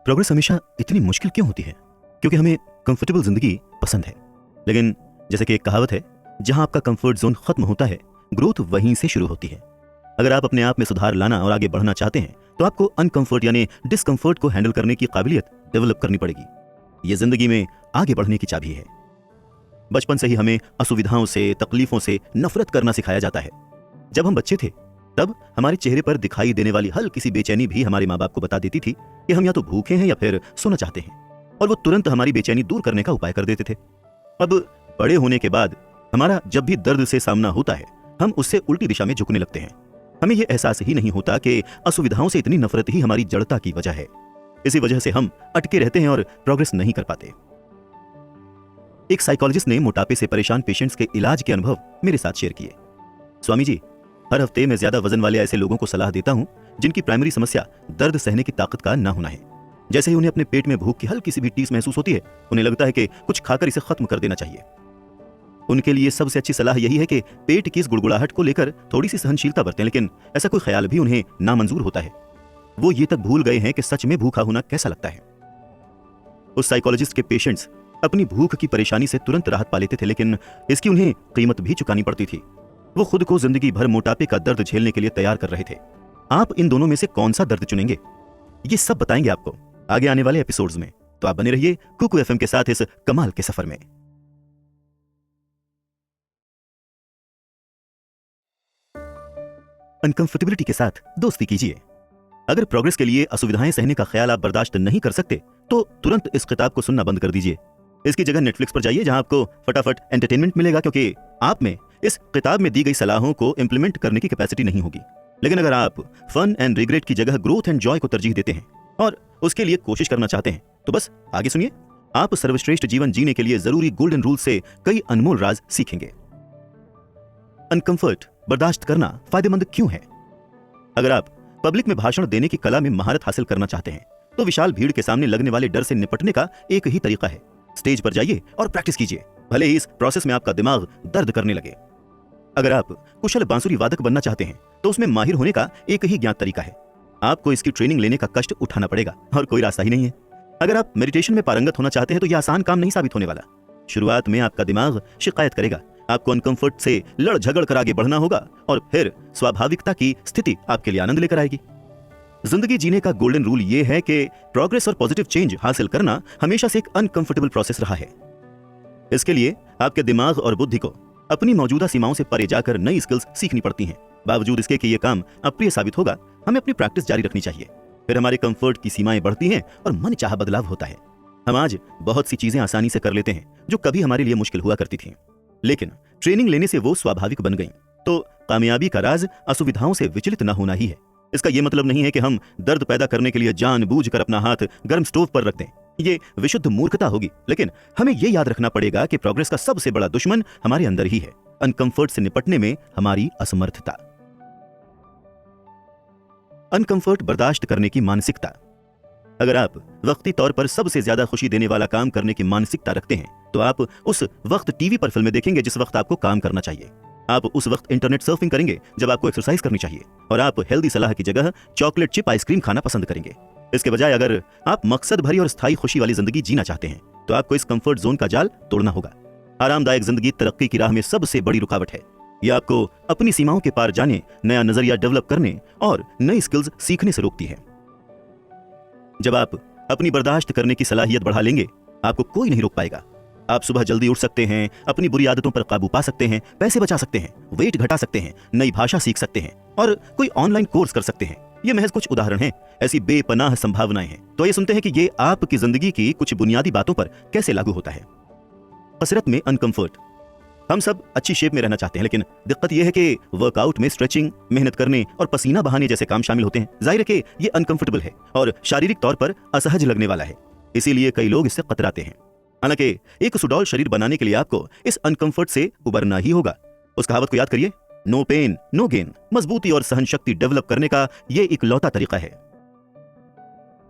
Progress हमेशा इतनी मुश्किल क्यों होती है? क्योंकि हमें कंफर्टेबल जिंदगी पसंद है। लेकिन जैसे कि एक कहावत है, जहां आपका कंफर्ट जोन खत्म होता है, ग्रोथ वहीं से शुरू होती है। अगर आप अपने आप में सुधार लाना और आगे बढ़ना चाहते हैं तो आपको अनकंफर्ट यानी डिस्कंफर्ट को हैंडल करने की काबिलियत डेवलप करनी पड़ेगी। यह जिंदगी में आगे बढ़ने की चाबी है। बचपन से ही हमें असुविधाओं से, तकलीफों से नफरत करना सिखाया जाता है। जब हम बच्चे थे तब हमारे चेहरे पर दिखाई देने वाली हल्की सी बेचैनी भी हमारे माँ बाप को बता देती थी कि हम या तो भूखे हैं या फिर सोना चाहते हैं, और वो तुरंत हमारी बेचैनी दूर करने का उपाय कर देते थे। अब बड़े होने के बाद हमारा जब भी दर्द से सामना होता है, हम उससे उल्टी दिशा में झुकने लगते हैं। हमें यह एहसास ही नहीं होता कि असुविधाओं से इतनी नफरत ही हमारी जड़ता की वजह है। इसी वजह से हम अटके रहते हैं और प्रोग्रेस नहीं कर पाते। एक साइकोलॉजिस्ट ने मोटापे से परेशान पेशेंट्स के इलाज के अनुभव मेरे साथ शेयर किए। स्वामी जी, हर हफ्ते मैं ज्यादा वजन वाले ऐसे लोगों को सलाह देता हूं जिनकी प्राइमरी समस्या दर्द सहने की ताकत का ना होना है। जैसे ही उन्हें अपने पेट में भूख की हल्की सी भी टीस महसूस होती है, उन्हें लगता है कि कुछ खाकर इसे खत्म कर देना चाहिए। उनके लिए सबसे अच्छी सलाह यही है कि पेट की इस गुड़गुड़ाहट को लेकर थोड़ी सी सहनशीलता बरतें, लेकिन ऐसा कोई ख्याल भी उन्हें नामंजूर होता है। वो ये तक भूल गए हैं कि सच में भूखा होना कैसा लगता है। उस साइकोलॉजिस्ट के पेशेंट्स अपनी भूख की परेशानी से तुरंत राहत पा लेते थे, लेकिन इसकी उन्हें कीमत भी चुकानी पड़ती थी। वो खुद को जिंदगी भर मोटापे का दर्द झेलने के लिए तैयार कर रहे थे। आप इन दोनों में से कौन सा दर्द चुनेंगे, ये सब बताएंगे आपको आगे आने वाले एपिसोड्स में। तो आप बने रहिए कुकू एफएम के साथ इस कमाल के सफर में। अनकंफर्टेबिलिटी के साथ दोस्ती कीजिए। अगर प्रोग्रेस के लिए असुविधाएं सहने का ख्याल आप बर्दाश्त नहीं कर सकते तो तुरंत इस किताब को सुनना बंद कर दीजिए। इसकी जगह नेटफ्लिक्स पर जाइए, जहां आपको फटाफट एंटरटेनमेंट मिलेगा, क्योंकि आप में इस किताब में दी गई सलाहों को इंप्लीमेंट करने की कैपेसिटी नहीं होगी। लेकिन अगर आप फन एंड रिग्रेट की जगह ग्रोथ एंड जॉय को तरजीह देते हैं और उसके लिए कोशिश करना चाहते हैं तो बस आगे सुनिए। आप सर्वश्रेष्ठ जीवन जीने के लिए जरूरी गोल्डन रूल से कई अनमोल राज सीखेंगे। अनकंफर्ट बर्दाश्त करना फायदेमंद क्यों है? अगर आप पब्लिक में भाषण देने की कला में महारत हासिल करना चाहते हैं तो विशाल भीड़ के सामने लगने वाले डर से निपटने का एक ही तरीका है, स्टेज पर जाइए और प्रैक्टिस कीजिए, भले ही इस प्रोसेस में आपका दिमाग दर्द करने लगे। अगर आप कुशल बांसुरी वादक बनना चाहते हैं तो उसमें माहिर होने का एक ही ज्ञात तरीका है, आपको इसकी ट्रेनिंग लेने का कष्ट उठाना पड़ेगा और कोई रास्ता ही नहीं है। अगर आप मेडिटेशन में पारंगत होना चाहते हैं तो यह आसान काम नहीं साबित होने वाला। शुरुआत में आपका दिमाग शिकायत करेगा, आपको अनकंफर्ट से लड़ झगड़ कर आगे बढ़ना होगा और फिर स्वाभाविकता की स्थिति आपके लिए आनंद लेकर आएगी। जिंदगी जीने का गोल्डन रूल यह है कि प्रोग्रेस और पॉजिटिव चेंज हासिल करना हमेशा से एक अनकंफर्टेबल प्रोसेस रहा है। इसके लिए आपके दिमाग और बुद्धि को अपनी मौजूदा सीमाओं से परे जाकर नई स्किल्स सीखनी पड़ती हैं। बावजूद इसके कि यह काम अप्रिय साबित होगा, हमें अपनी प्रैक्टिस जारी रखनी चाहिए। फिर हमारे कंफर्ट की सीमाएं बढ़ती हैं और मन चाहा बदलाव होता है। हम आज बहुत सी चीजें आसानी से कर लेते हैं जो कभी हमारे लिए मुश्किल हुआ करती थीं, लेकिन ट्रेनिंग लेने से वो स्वाभाविक बन गईं। तो कामयाबी का राज असुविधाओं से विचलित न होना ही है। इसका यह मतलब नहीं है कि हम दर्द पैदा करने के लिए जानबूझकर अपना हाथ गर्म स्टोव पर रख दें। ये विशुद्ध मूर्खता होगी, लेकिन हमें यह याद रखना पड़ेगा कि प्रोग्रेस का सबसे बड़ा दुश्मन हमारे अंदर ही है, अनकंफर्ट से निपटने में हमारी असमर्थता। अनकंफर्ट बर्दाश्त करने की मानसिकता। अगर आप वक्ती तौर पर सबसे ज्यादा खुशी देने वाला काम करने की मानसिकता रखते हैं तो आप उस वक्त टीवी पर फिल्में देखेंगे जिस वक्त आपको काम करना चाहिए। आप उस वक्त इंटरनेट सर्फिंग करेंगे जब आपको एक्सरसाइज करनी चाहिए, और आप हेल्दी सलाह की जगह चॉकलेट चिप आइसक्रीम खाना पसंद करेंगे। इसके बजाय अगर आप मकसद भरी और स्थायी खुशी वाली जिंदगी जीना चाहते हैं तो आपको इस कंफर्ट जोन का जाल तोड़ना होगा। आरामदायक जिंदगी तरक्की की राह में सबसे बड़ी रुकावट है। यह आपको अपनी सीमाओं के पार जाने, नया नजरिया डेवलप करने और नई स्किल्स सीखने से रोकती है। जब आप अपनी बर्दाश्त करने की सलाहियत बढ़ा लेंगे, आपको कोई नहीं रोक पाएगा। आप सुबह जल्दी उठ सकते हैं, अपनी बुरी आदतों पर काबू पा सकते हैं, पैसे बचा सकते हैं, वेट घटा सकते हैं, नई भाषा सीख सकते हैं और कोई ऑनलाइन कोर्स कर सकते हैं। ये महज कुछ उदाहरण हैं, ऐसी बेपनाह संभावनाएं हैं। तो ये सुनते हैं कि ये आपकी जिंदगी की कुछ बुनियादी बातों पर कैसे लागू होता है। कसरत में अनकंफर्ट। हम सब अच्छी शेप में रहना चाहते हैं, लेकिन दिक्कत यह है कि वर्कआउट में स्ट्रेचिंग, मेहनत करने और पसीना बहाने जैसे काम शामिल होते हैं। जाहिर है कि ये अनकंफर्टेबल है और शारीरिक तौर पर असहज लगने वाला है, इसीलिए कई लोग इससे कतराते हैं। हालांकि एक सुडौल शरीर बनाने के लिए आपको इस अनकंफर्ट से उबरना ही होगा। उस कहावत को याद करिए, नो पेन नो गेन। मजबूती और सहन शक्ति डेवलप करने का यह इकलौता तरीका है।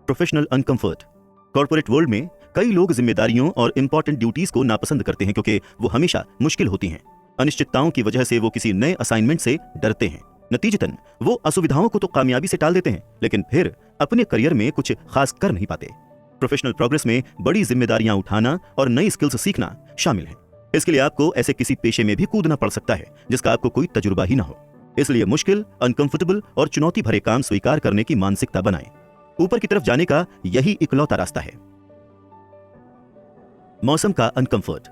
Professional uncomfort. कॉर्पोरेट वर्ल्ड में कई लोग जिम्मेदारियों और इंपॉर्टेंट ड्यूटीज को नापसंद करते हैं क्योंकि वो हमेशा मुश्किल होती हैं। अनिश्चितताओं की वजह से वो किसी नए असाइनमेंट से डरते हैं। नतीजतन वो असुविधाओं को तो कामयाबी से टाल देते हैं, लेकिन फिर अपने करियर में कुछ खास कर नहीं पाते। प्रोफेशनल प्रोग्रेस में बड़ी जिम्मेदारियां उठाना और नई स्किल्स सीखना शामिल है। इसके लिए आपको ऐसे किसी पेशे में भी कूदना पड़ सकता है जिसका आपको कोई तजुर्बा ही ना हो। इसलिए मुश्किल, अनकंफर्टेबल और चुनौती भरे काम स्वीकार करने की मानसिकता बनाएं। ऊपर की तरफ जाने का यही इकलौता रास्ता है। मौसम का अनकंफर्ट।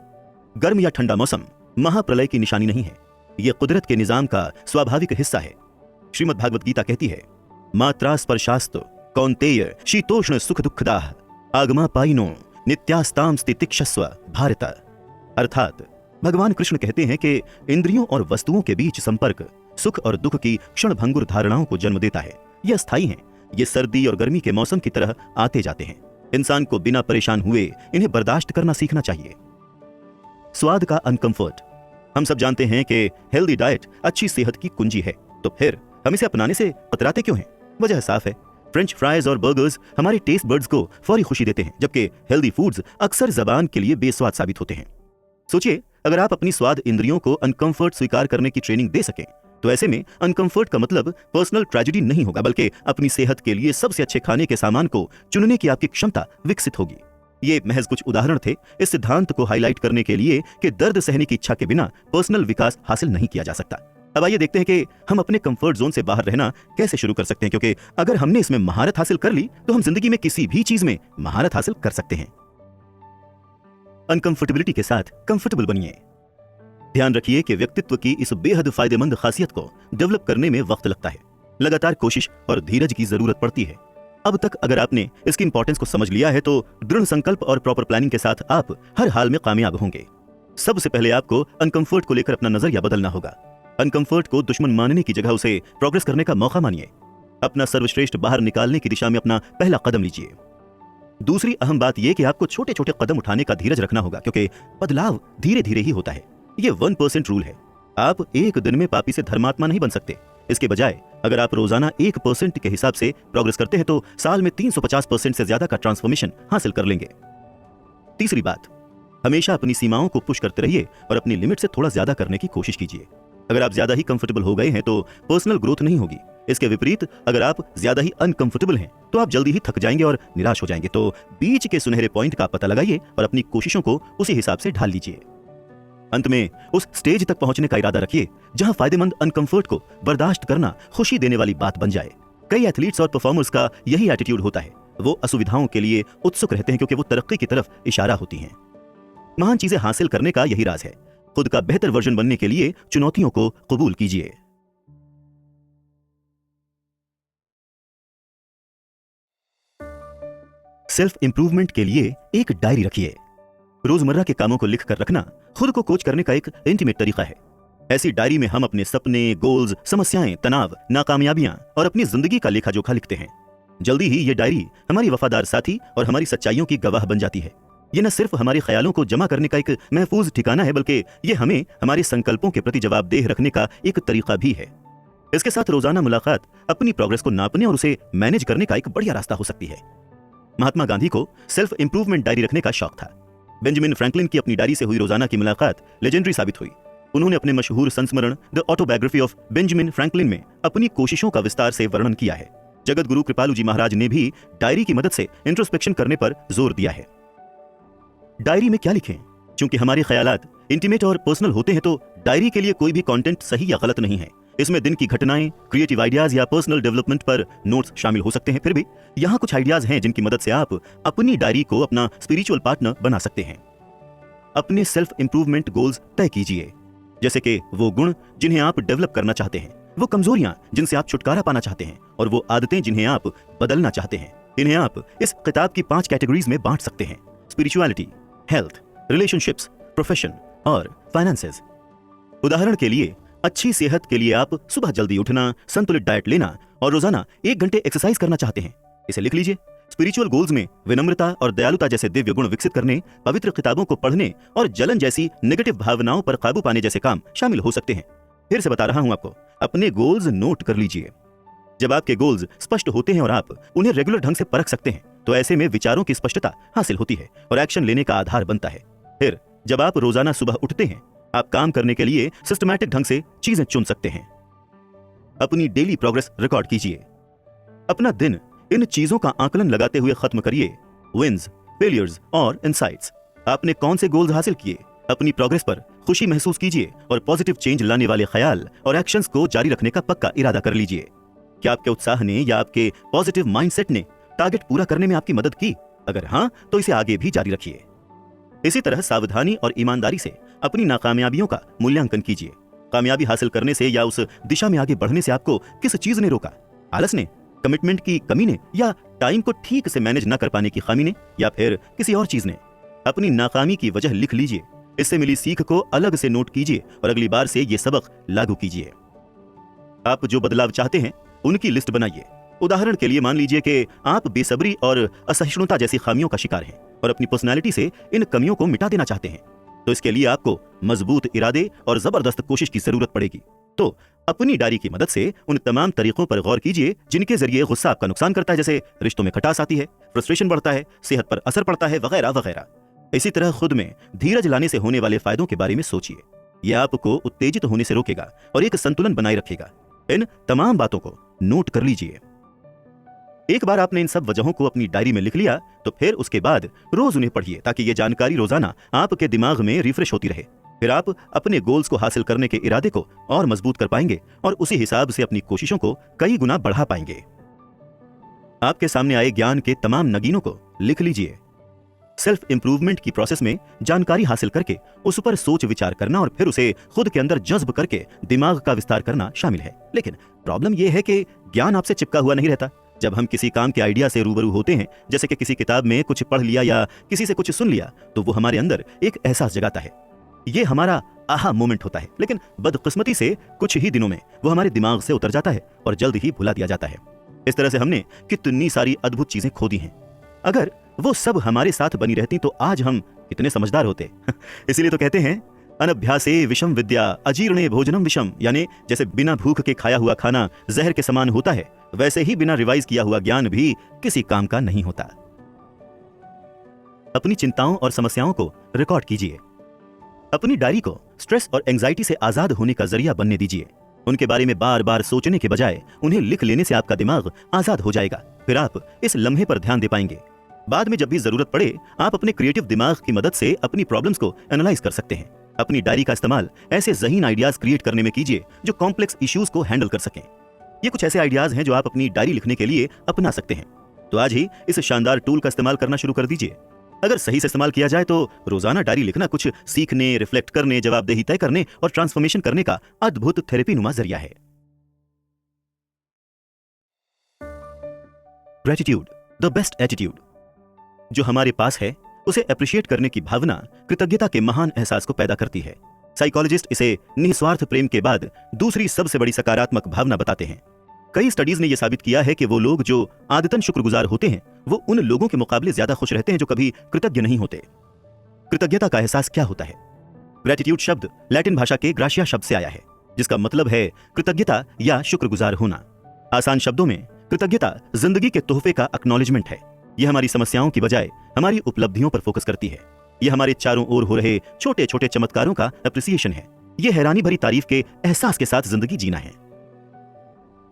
गर्म या ठंडा मौसम महाप्रलय की निशानी नहीं है, यह कुदरत के निजाम का स्वाभाविक हिस्सा है। श्रीमद् भागवत गीता कहती है, मात्रा स्पर्शास्तु कौन्तेय शीतोष्ण सुख दुखदाह आगमा पाइनो नित्यास्ताम स्थितिक्षस्व भारत। अर्थात भगवान कृष्ण कहते हैं कि इंद्रियों और वस्तुओं के बीच संपर्क सुख और दुख की क्षणभंगुर धारणाओं को जन्म देता है। यह अस्थायी है। ये सर्दी और गर्मी के मौसम की तरह आते जाते हैं। इंसान को बिना परेशान हुए इन्हें बर्दाश्त करना सीखना चाहिए। स्वाद का अनकंफर्ट। हम सब जानते हैं कि हेल्दी डाइट अच्छी सेहत की कुंजी है, तो फिर हम इसे अपनाने से कतराते क्यों हैं? वजह साफ है। फ्रेंच फ्राइज और बर्गर्स हमारे टेस्ट बर्ड्स को फौरी खुशी देते हैं, जबकि हेल्दी फूड्स अक्सर जबान के लिए बेस्वाद साबित होते हैं। सोचिए, अगर आप अपनी स्वाद इंद्रियों को अनकंफर्ट स्वीकार करने की ट्रेनिंग दे सकें, तो ऐसे में अनकंफर्ट का मतलब पर्सनल ट्रेजेडी नहीं होगा, बल्कि अपनी सेहत के लिए सबसे अच्छे खाने के सामान को चुनने की आपकी क्षमता विकसित होगी। ये महज कुछ उदाहरण थे इस सिद्धांत को हाईलाइट करने के लिए कि दर्द सहने की इच्छा के बिना पर्सनल विकास हासिल नहीं किया जा सकता। अब आइए देखते हैं कि हम अपने कंफर्ट जोन से बाहर रहना कैसे शुरू कर सकते हैं, क्योंकि अगर हमने इसमें महारत हासिल कर ली तो हम जिंदगी में किसी भी चीज में महारत हासिल कर सकते हैं। अनकंफर्टेबिलिटी के साथ कंफर्टेबल बनिए। ध्यान रखिए कि व्यक्तित्व की इस बेहद फायदेमंद खासियत को डेवलप करने में वक्त लगता है, लगातार कोशिश और धीरज की जरूरत पड़ती है। अब तक अगर आपने इसकी इंपॉर्टेंस को समझ लिया है तो दृढ़ संकल्प और प्रॉपर प्लानिंग के साथ आप हर हाल में कामयाब होंगे। सबसे पहले आपको अनकंफर्ट को लेकर अपना नजरिया बदलना होगा। अनकंफर्ट को दुश्मन मानने की जगह उसे प्रोग्रेस करने का मौका मानिए। अपना सर्वश्रेष्ठ बाहर निकालने की दिशा में अपना पहला कदम लीजिए। दूसरी अहम बात यह कि आपको छोटे छोटे कदम उठाने का धीरज रखना होगा, क्योंकि बदलाव धीरे धीरे ही होता है। ये 1% रूल है। आप एक दिन में पापी से धर्मात्मा नहीं बन सकते। इसके बजाय अगर आप रोजाना 1% के हिसाब से प्रोग्रेस करते हैं तो साल में 350% से ज्यादा का ट्रांसफॉर्मेशन हासिल कर लेंगे। तीसरी बात, हमेशा अपनी सीमाओं को पुश करते रहिए और अपनी लिमिट से थोड़ा ज्यादा करने की कोशिश कीजिए। अगर आप ज्यादा ही कंफर्टेबल हो गए हैं तो पर्सनल ग्रोथ नहीं होगी। इसके विपरीत अगर आप ज्यादा ही अनकंफर्टेबल हैं तो आप जल्दी ही थक जाएंगे और निराश हो जाएंगे। तो बीच के सुनहरे पॉइंट का पता लगाइए और अपनी कोशिशों को उसी हिसाब से ढाल लीजिए। अंत में उस स्टेज तक पहुंचने का इरादा रखिए जहां फायदेमंद अनकंफर्ट को बर्दाश्त करना खुशी देने वाली बात बन जाए। कई एथलीट्स और परफॉर्मर्स का यही एटीट्यूड होता है। वो असुविधाओं के लिए उत्सुक रहते हैं क्योंकि वो तरक्की की तरफ इशारा होती हैं। महान चीजें हासिल करने का यही राज है। खुद का बेहतर वर्जन बनने के लिए चुनौतियों को कबूल कीजिए। सेल्फ इंप्रूवमेंट के लिए एक डायरी रखिए। रोजमर्रा के कामों को लिख कर रखना खुद को कोच करने का एक इंटीमेट तरीका है। ऐसी डायरी में हम अपने सपने, गोल्स, समस्याएं, तनाव, नाकामयाबियां और अपनी जिंदगी का लेखा जोखा लिखते हैं। जल्दी ही ये डायरी हमारी वफादार साथी और हमारी सच्चाइयों की गवाह बन जाती है। ये न सिर्फ हमारे ख्यालों को जमा करने का एक महफूज ठिकाना है, बल्कि ये हमें हमारे संकल्पों के प्रति जवाबदेह रखने का एक तरीका भी है। इसके साथ रोजाना मुलाकात अपनी प्रोग्रेस को नापने और उसे मैनेज करने का एक बढ़िया रास्ता हो सकती है। महात्मा गांधी को सेल्फ इंप्रूवमेंट डायरी रखने का शौक था। बेंजामिन फ्रैंकलिन की अपनी डायरी से हुई रोजाना की मुलाकात लेजेंडरी साबित हुई। उन्होंने अपने मशहूर संस्मरण the autobiography of Benjamin Franklin में अपनी कोशिशों का विस्तार से वर्णन किया है। जगत गुरु कृपालु जी महाराज ने भी डायरी की मदद से इंट्रोस्पेक्शन करने पर जोर दिया है। डायरी में क्या लिखें? क्योंकि हमारे ख्यालात इंटीमेट और पर्सनल होते हैं तो डायरी के लिए कोई भी कंटेंट सही या गलत नहीं है। इसमें दिन की घटनाएं, क्रिएटिव आइडियाज या पर्सनल डेवलपमेंट पर नोट्स शामिल हो सकते हैं। फिर भी यहाँ कुछ आइडियाज हैं जिनकी मदद से आप अपनी डायरी को अपना स्पिरिचुअल पार्टनर बना सकते हैं। अपने सेल्फ इंप्रूवमेंट गोल्स तय कीजिए, जैसे कि वो गुण जिन्हें आप डेवलप करना चाहते हैं, वो कमजोरियां जिनसे आप छुटकारा पाना चाहते हैं और वो आदतें जिन्हें आप बदलना चाहते हैं। इन्हें आप इस किताब की 5 कैटेगरीज में बांट सकते हैं: स्पिरिचुअलिटी, हेल्थ, रिलेशनशिप्स, प्रोफेशन और फाइनेंसेस। उदाहरण के लिए अच्छी सेहत के लिए आप सुबह जल्दी उठना, संतुलित डाइट लेना और रोजाना 1 घंटे एक्सरसाइज करना चाहते हैं। इसे लिख लीजिए। स्पिरिचुअल गोल्स में विनम्रता और दयालुता जैसे दिव्य गुण विकसित करने, पवित्र किताबों को पढ़ने और जलन जैसी नेगेटिव भावनाओं पर काबू पाने जैसे काम शामिल हो सकते हैं। फिर से बता रहा हूं आपको, अपने गोल्स नोट कर लीजिए। जब आपके गोल्स स्पष्ट होते हैं और आप उन्हें रेगुलर ढंग से परख सकते हैं तो ऐसे में विचारों की स्पष्टता हासिल होती है और एक्शन लेने का आधार बनता है। फिर जब आप रोजाना सुबह उठते हैं, आप काम करने के लिए सिस्टमैटिक ढंग से चीजें चुन सकते हैं। अपनी डेली प्रोग्रेस रिकॉर्ड कीजिए। अपना दिन इन चीजों का आकलन लगाते हुए खत्म करिए, विंस, फेलियर्स और इनसाइट्स। आपने कौन से गोल्स हासिल किए, अपनी प्रोग्रेस पर खुशी महसूस कीजिए और पॉजिटिव चेंज लाने वाले ख्याल और एक्शंस को जारी रखने का पक्का इरादा कर लीजिए। क्या आपके उत्साह ने या आपके पॉजिटिव माइंडसेट ने टारगेट पूरा करने में आपकी मदद की? अगर हां, तो इसे आगे भी जारी रखिए। इसी तरह सावधानी और ईमानदारी से अपनी नाकामयाबियों का मूल्यांकन कीजिए। कामयाबी हासिल करने से या उस दिशा में आगे बढ़ने से आपको किस चीज ने रोका? आलस ने, कमिटमेंट की कमी ने, या टाइम को ठीक से मैनेज न कर पाने की खामी ने, या फिर किसी और चीज ने? अपनी नाकामी की वजह लिख लीजिए, इससे मिली सीख को अलग से नोट कीजिए और अगली बार से ये सबक लागू कीजिए। आप जो बदलाव चाहते हैं उनकी लिस्ट बनाइए। उदाहरण के लिए मान लीजिए कि आप बेसब्री और असहिष्णुता जैसी खामियों का शिकार हैं और अपनी पर्सनालिटी से इन कमियों को मिटा देना चाहते हैं, तो इसके लिए आपको मजबूत इरादे और जबरदस्त कोशिश की जरूरत पड़ेगी। तो अपनी डायरी की मदद से उन तमाम तरीकों पर गौर कीजिए जिनके जरिए गुस्सा आपका नुकसान करता है, जैसे रिश्तों में खटास आती है, फ्रस्ट्रेशन बढ़ता है, सेहत पर असर पड़ता है, वगैरह वगैरह। इसी तरह खुद में धीरज लाने से होने वाले फायदों के बारे में सोचिए। यह आपको उत्तेजित होने से रोकेगा और एक संतुलन बनाए रखेगा। इन तमाम बातों को नोट कर लीजिए। एक बार आपने इन सब वजहों को अपनी डायरी में लिख लिया तो फिर उसके बाद रोज उन्हें पढ़िए, ताकि यह जानकारी रोजाना आपके दिमाग में रिफ्रेश होती रहे। फिर आप अपने गोल्स को हासिल करने के इरादे को और मजबूत कर पाएंगे और उसी हिसाब से अपनी कोशिशों को कई गुना बढ़ा पाएंगे। आपके सामने आए ज्ञान के तमाम नगीनों को लिख लीजिए। सेल्फ इंप्रूवमेंट की प्रोसेस में जानकारी हासिल करके उस पर सोच विचार करना और फिर उसे खुद के अंदर जज्ब करके दिमाग का विस्तार करना शामिल है। लेकिन प्रॉब्लम यह है कि ज्ञान आपसे चिपका हुआ नहीं रहता। जब हम किसी काम के आइडिया से रूबरू होते हैं, जैसे कि किसी किताब में कुछ पढ़ लिया या किसी से कुछ सुन लिया, तो वो हमारे अंदर एक एहसास जगाता है। ये हमारा आहा मोमेंट होता है, लेकिन बदकिस्मती से कुछ ही दिनों में वो हमारे दिमाग से उतर जाता है और जल्द ही भुला दिया जाता है। इस तरह से हमने कितनी सारी अद्भुत चीजें खो दी हैं। अगर वो सब हमारे साथ बनी रहती तो आज हम कितने समझदार होते। इसीलिए तो कहते हैं, अनभ्यासे विषम विद्या अजीर्णे भोजनम विषम, यानी जैसे बिना भूख के खाया हुआ खाना जहर के समान होता है, वैसे ही बिना रिवाइज किया हुआ ज्ञान भी किसी काम का नहीं होता। अपनी चिंताओं और समस्याओं को रिकॉर्ड कीजिए। अपनी डायरी को स्ट्रेस और एंजाइटी से आजाद होने का जरिया बनने दीजिए। उनके बारे में बार बार सोचने के बजाय उन्हें लिख लेने से आपका दिमाग आजाद हो जाएगा। फिर आप इस लम्हे पर ध्यान दे पाएंगे। बाद में जब भी जरूरत पड़े, आप अपने क्रिएटिव दिमाग की मदद से अपनी प्रॉब्लम्स को एनालाइज कर सकते हैं। अपनी डायरी का इस्तेमाल ऐसे ज़हीन आइडियाज क्रिएट करने में कीजिए जो कॉम्प्लेक्स इश्यूज को हैंडल कर सकें। ये कुछ ऐसे आइडियाज हैं जो आप अपनी डायरी लिखने के लिए अपना सकते हैं। तो आज ही इस शानदार टूल का इस्तेमाल करना शुरू कर दीजिए। अगर सही से इस्तेमाल किया जाए तो रोजाना डायरी लिखना कुछ सीखने, रिफ्लेक्ट करने, जवाबदेही तय करने और ट्रांसफॉर्मेशन करने का अद्भुत थेरेपी नुमा जरिया है। Gratitude, the best attitude. जो हमारे पास है उसे अप्रिशिएट करने की भावना कृतज्ञता के महान एहसास को पैदा करती है। साइकोलॉजिस्ट इसे निस्वार्थ प्रेम के बाद दूसरी सबसे बड़ी सकारात्मक भावना बताते हैं। कई स्टडीज ने यह साबित किया है कि वो लोग जो आदतन शुक्रगुजार होते हैं वो उन लोगों के मुकाबले ज्यादा खुश रहते हैं जो कभी कृतज्ञ नहीं होते। कृतज्ञता का एहसास क्या होता है? ग्रेटिट्यूड शब्द लैटिन भाषा के ग्राशिया शब्द से आया है, जिसका मतलब है कृतज्ञता या शुक्रगुजार होना। आसान शब्दों में कृतज्ञता जिंदगी के तोहफे का एक्नॉलेजमेंट है। यह हमारी समस्याओं की बजाय हमारी उपलब्धियों पर फोकस करती है। यह हमारे चारों ओर हो रहे छोटे छोटे चमत्कारों का अप्रिसिएशन है। यह हैरानी भरी तारीफ के एहसास के साथ जिंदगी जीना है।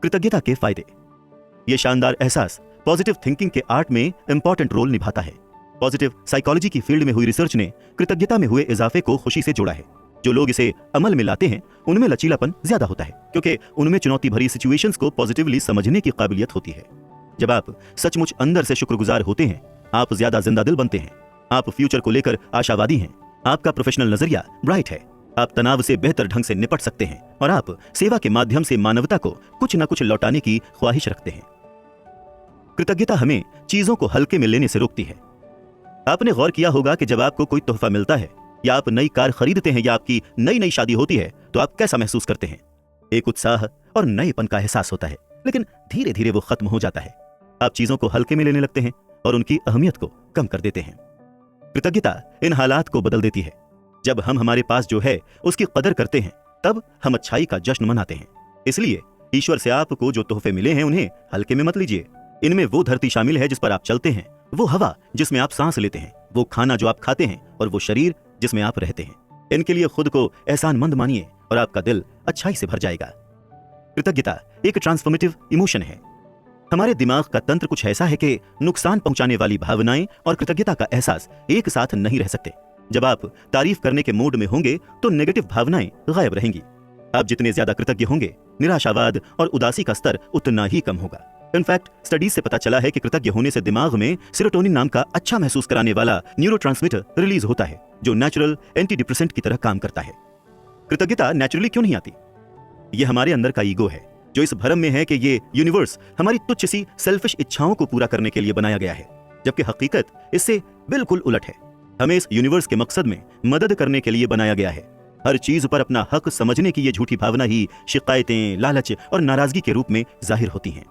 कृतज्ञता के फायदे। यह शानदार एहसास पॉजिटिव थिंकिंग के आर्ट में इंपॉर्टेंट रोल निभाता है। पॉजिटिव साइकोलॉजी की फील्ड में हुई रिसर्च ने कृतज्ञता में हुए इजाफे को खुशी से जोड़ा है। जो लोग इसे अमल में लाते हैं उनमें लचीलापन ज्यादा होता है, क्योंकि उनमें चुनौती भरी सिचुएशंस को पॉजिटिवली समझने की काबिलियत होती है। जब आप सचमुच अंदर से शुक्रगुजार होते हैं, आप ज्यादा जिंदा दिल बनते हैं। आप फ्यूचर को लेकर आशावादी हैं। आपका प्रोफेशनल नजरिया ब्राइट है। आप तनाव से बेहतर ढंग से निपट सकते हैं और आप सेवा के माध्यम से मानवता को कुछ न कुछ लौटाने की ख्वाहिश रखते हैं। कृतज्ञता हमें चीजों को हल्के में लेने से रोकती है। आपने गौर किया होगा कि जब आपको कोई तोहफा मिलता है या आप नई कार खरीदते हैं या आपकी नई नई शादी होती है तो आप कैसा महसूस करते हैं? एक उत्साह और नएपन का एहसास होता है, लेकिन धीरे धीरे वो खत्म हो जाता है। आप चीजों को हल्के में लेने लगते हैं और उनकी अहमियत को कम कर देते हैं। कृतज्ञता इन हालात को बदल देती है। जब हम हमारे पास जो है उसकी कदर करते हैं, तब हम अच्छाई का जश्न मनाते हैं। इसलिए ईश्वर से आपको जो तोहफे मिले हैं उन्हें हल्के में मत लीजिए। इनमें वो धरती शामिल है जिस पर आप चलते हैं, वो हवा जिसमें आप सांस लेते हैं, वो खाना जो आप खाते हैं और वो शरीर जिसमें आप रहते हैं। इनके लिए खुद को एहसानमंद मानिए और आपका दिल अच्छाई से भर जाएगा। कृतज्ञता एक ट्रांसफॉर्मेटिव इमोशन है। हमारे दिमाग का तंत्र कुछ ऐसा है कि नुकसान पहुंचाने वाली भावनाएं और कृतज्ञता का एहसास एक साथ नहीं रह सकते। जब आप तारीफ करने के मूड में होंगे तो नेगेटिव भावनाएं गायब रहेंगी। आप जितने ज्यादा कृतज्ञ होंगे, निराशावाद और उदासी का स्तर उतना ही कम होगा। इनफैक्ट स्टडीज से पता चला है कि कृतज्ञ होने से दिमाग में सेरोटोनिन नाम का अच्छा महसूस कराने वाला न्यूरोट्रांसमीटर रिलीज होता है, जो नेचुरल एंटी डिप्रेसेंट की तरह काम करता है। कृतज्ञता नेचुरली क्यों नहीं आती? यह हमारे अंदर का ईगो है, जो इस भ्रम में है कि ये यूनिवर्स हमारी तुच्छ सी सेल्फिश इच्छाओं को पूरा करने के लिए बनाया गया है, जबकि हकीकत इससे बिल्कुल उलट है। हमें इस यूनिवर्स के मकसद में मदद करने के लिए बनाया गया है। हर चीज पर अपना हक समझने की ये झूठी भावना ही शिकायतें, लालच और नाराजगी के रूप में जाहिर होती हैं।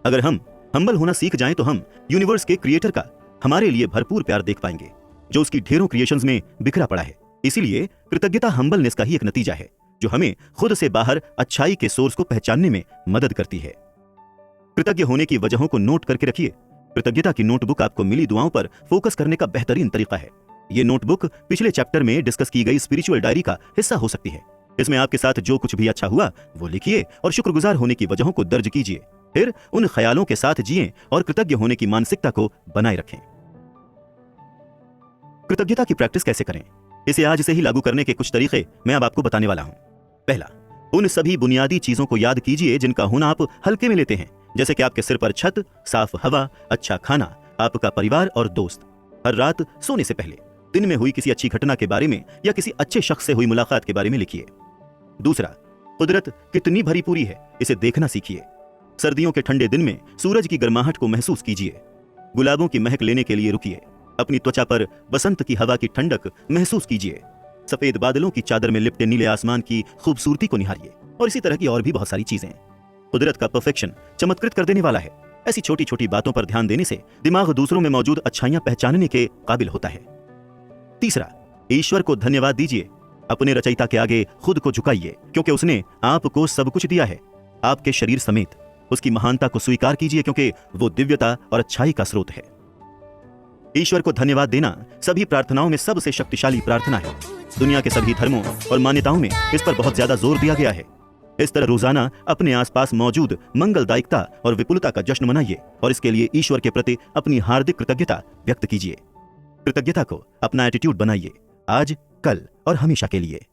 अगर हम हम्बल होना सीख जाएं तो हम यूनिवर्स के क्रिएटर का हमारे लिए भरपूर प्यार देख पाएंगे, जो उसकी ढेरों क्रिएशंस में बिखरा पड़ा है। इसीलिए कृतज्ञता हम्बलनेस का ही एक नतीजा है, जो हमें खुद से बाहर अच्छाई के सोर्स को पहचानने में मदद करती है। कृतज्ञ होने की वजहों को नोट करके रखिए। कृतज्ञता की नोटबुक आपको मिली दुआओं पर फोकस करने का बेहतरीन तरीका है। ये नोटबुक पिछले चैप्टर में डिस्कस की गई स्पिरिचुअल डायरी का हिस्सा हो सकती है। इसमें आपके साथ जो कुछ भी अच्छा हुआ वो लिखिए और शुक्रगुजार होने की वजहों को दर्ज कीजिए। फिर उन ख्यालों के साथ जिएं और कृतज्ञ होने की मानसिकता को बनाए रखें। कृतज्ञता की प्रैक्टिस कैसे करें, इसे आज से ही लागू करने के कुछ तरीके मैं अब आपको बताने वाला हूं। पहला, उन सभी बुनियादी चीजों को याद कीजिए जिनका होना आप हल्के में लेते हैं, जैसे कि आपके सिर पर छत, साफ हवा, अच्छा खाना, आपका परिवार और दोस्त। हर रात सोने से पहले दिन में हुई किसी अच्छी घटना के बारे में या किसी अच्छे शख्स से हुई मुलाकात के बारे में लिखिए। दूसरा, कुदरत कितनी भरी पूरी है, इसे देखना सीखिए। सर्दियों के ठंडे दिन में सूरज की गर्माहट को महसूस कीजिए। गुलाबों की महक लेने के लिए रुकिए। अपनी त्वचा पर बसंत की हवा की ठंडक महसूस कीजिए। सफेद बादलों की चादर में लिपटे नीले आसमान की खूबसूरती को निहारिए। और इसी तरह की और भी बहुत सारी चीजें। कुदरत का परफेक्शन चमत्कृत कर देने वाला है। ऐसी छोटी छोटी बातों पर ध्यान देने से दिमाग दूसरों में मौजूद अच्छाइयां पहचानने के काबिल होता है। तीसरा, ईश्वर को धन्यवाद दीजिए। अपने रचयिता के आगे खुद को झुकाइए, क्योंकि उसने आपको सब कुछ दिया है, आपके शरीर समेत। उसकी महानता को स्वीकार कीजिए, क्योंकि वो दिव्यता और अच्छाई का स्रोत है। ईश्वर को धन्यवाद देना सभी प्रार्थनाओं में सबसे शक्तिशाली प्रार्थना है। दुनिया के सभी धर्मों और मान्यताओं में इस पर बहुत ज्यादा जोर दिया गया है। इस तरह रोजाना अपने आसपास मौजूद मंगलदायकता और विपुलता का जश्न मनाइए और इसके लिए ईश्वर के प्रति अपनी हार्दिक कृतज्ञता व्यक्त कीजिए। कृतज्ञता को अपना एटीट्यूड बनाइए, आज, कल और हमेशा के लिए।